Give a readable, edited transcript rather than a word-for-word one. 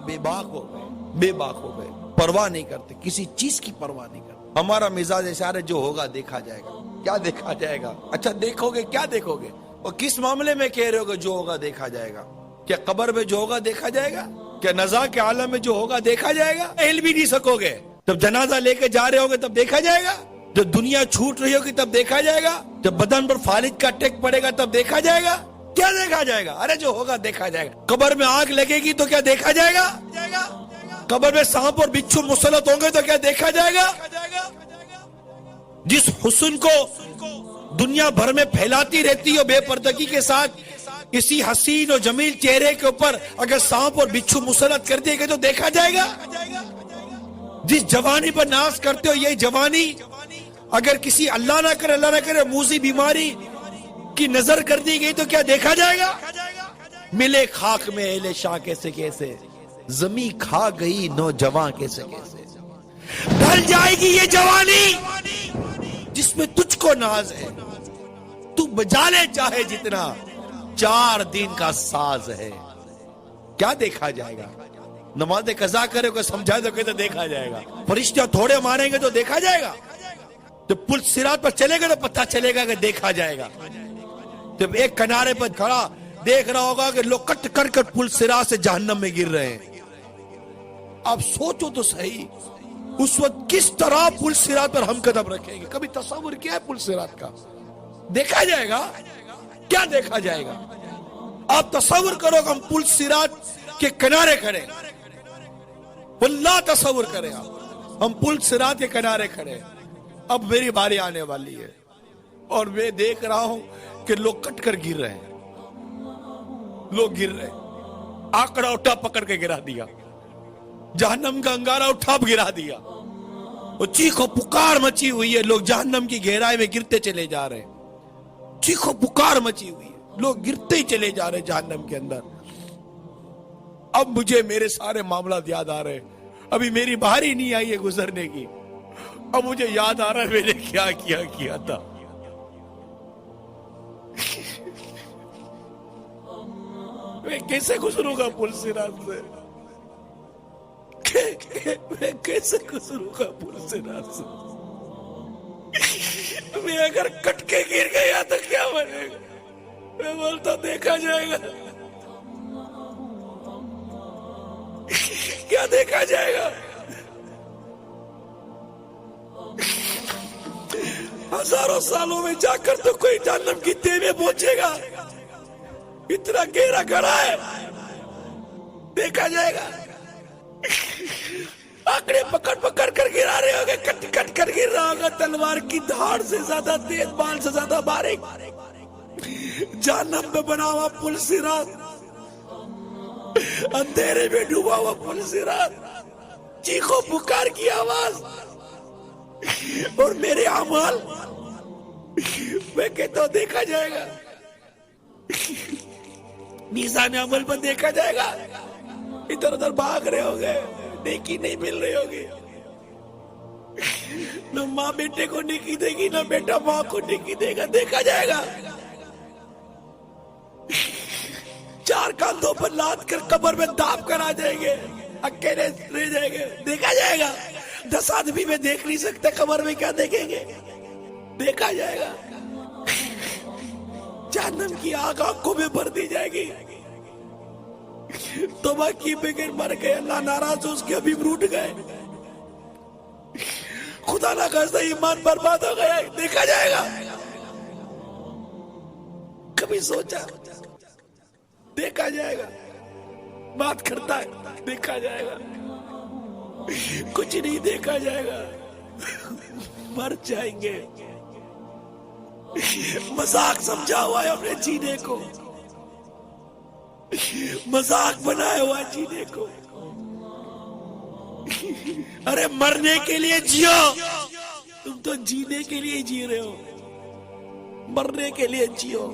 हम बेबाक हो गए, परवाह नहीं करते, किसी चीज की परवाह नहीं करते। हमारा मिजाज ऐसा है, जो होगा देखा जाएगा। क्या देखा जाएगा? अच्छा देखोगे, क्या देखोगे? और किस मामले में कह रहे हो कि जो होगा देखा जाएगा? क्या कब्र में जो होगा देखा जाएगा? क्या नज़ा के आलम में जो होगा देखा जाएगा? हिल भी नहीं सकोगे। जब जनाजा लेके जा रहे होगे तब देखा जाएगा? जब दुनिया छूट रही होगी तब देखा जाएगा? जब बदन पर फालिज का टेक पड़ेगा तब देखा जाएगा? क्या देखा जाएगा? अरे जो होगा देखा जाएगा। कब्र में आग लगेगी तो क्या देखा जाएगा? कब्र में सांप और बिच्छू मुसल्लत होंगे तो क्या देखा जाएगा? जिस हुस्न को दुनिया भर में फैलाती रहती है बेपर्दगी के साथ, किसी हसीन और जमील चेहरे के ऊपर अगर सांप और बिच्छू मुसल्लत कर दिए गए तो देखा जाएगा? जिस जवानी पर नाज करते हो, ये जवानी अगर किसी अल्लाह ना करे मूसी बीमारी की नजर कर दी गई तो क्या देखा जाएगा? मिले खाक में एले शाह कैसे कैसे, जमी खा गई नौजवान कैसे कैसे। ढल जाएगी ये जवानी जिसमें तुझको नाज है, तू बजा ले चाहे जितना, 4 दिन का साज है। क्या देखा जाएगा? नमाज कज़ा करे को समझा दो तो देखा जाएगा। फरिश्ते थोड़े मारेंगे तो देखा जाएगा। जब पुल सिरात पर चलेगा तो पता चलेगा कि देखा जाएगा। जब एक किनारे पर खड़ा देख रहा होगा कि लोग कट कर कर पुल सिरात से जहन्नम में गिर रहे हैं। आप सोचो तो सही, उस वक्त किस तरह पुल सिरात पर हम कदम रखेंगे? कभी तस्वीर किया है पुल सिरात का? देखा जाएगा? क्या देखा जाएगा? आप तस्वीर करो कि हम पुल सिरात के किनारे खड़े, वल्लाह तस्वीर करें आप, हम पुल सिरात के किनारे खड़े, अब मेरी बारी आने वाली है और मैं देख रहा हूं कि लोग कट कर गिर रहे हैं, लोग गिर रहे हैं। आंकड़ा उठा पकड़ के गिरा दिया, जहन्नम का अंगारा उठा गिरा दिया, और चीखो पुकार मची हुई है। लोग जहन्नम की गहराई में गिरते चले जा रहे हैं, चीखो पुकार मची हुई है, लोग गिरते ही चले जा रहे हैं जहन्नम के अंदर। अब मुझे मेरे सारे मामला याद आ रहे हैं। अभी मेरी बारी नहीं आई है गुजरने की, अब मुझे याद आ रहा है मैंने क्या किया था। मैं कैसे गुजरूंगा पुल सिरात से? मैं कैसे गुजरूंगा पुल सिरात से? मैं अगर कट के गिर गया तो क्या बनेगा? मैं बोलता देखा जाएगा। क्या देखा जाएगा? हजारों सालों में जाकर तो कोई जहन्नम की तह में पहुंचेगा, इतना गहरा गड़ा है, देखा जाएगा। आंकड़े पकड़ पकड़ कर गिरा रहे होगे, कट कट कर गिर रहा होगा, तलवार की धार से ज्यादा तेज, बाल से ज्यादा बारीक, जहन्नम में बना हुआ पुल सिरात, अंधेरे में डूबा हुआ पुल सिरात, चीखो पुकार की आवाज और मेरे अमाल, मैं कहता हूं देखा जाएगा। मीज़ान अमल पर देखा जाएगा। इधर उधर भाग रहे होगे, नेकी नहीं मिल रही होगी, न माँ बेटे को नेकी देगी, न बेटा माँ को नेकी देगा, देखा जाएगा। 4 कांधों पर लाद कर कब्र में दाब कर आ जाएंगे, अकेले रह जाएंगे, देखा जाएगा। 10 आदमी में देख नहीं सकते, कब्र में क्या देखेंगे? देखा जाएगा। जहन्नम की आग आंखों में भर दी जाएगी। तौबा की बगैर मर गए, अल्लाह नाराज हो, उसके अभी रूठ गए, खुदा ना खास्ता ईमान बर्बाद हो गया, देखा जाएगा। कभी सोचा? देखा जाएगा। बात करता है, देखा जाएगा। कुछ नहीं देखा जाएगा, मर जाएंगे। मजाक समझा हुआ है अपने जीने को, मजाक बनाया हुआ जीने को। अरे मरने के लिए जियो, तुम तो जीने के लिए जी रहे हो, मरने के लिए जियो।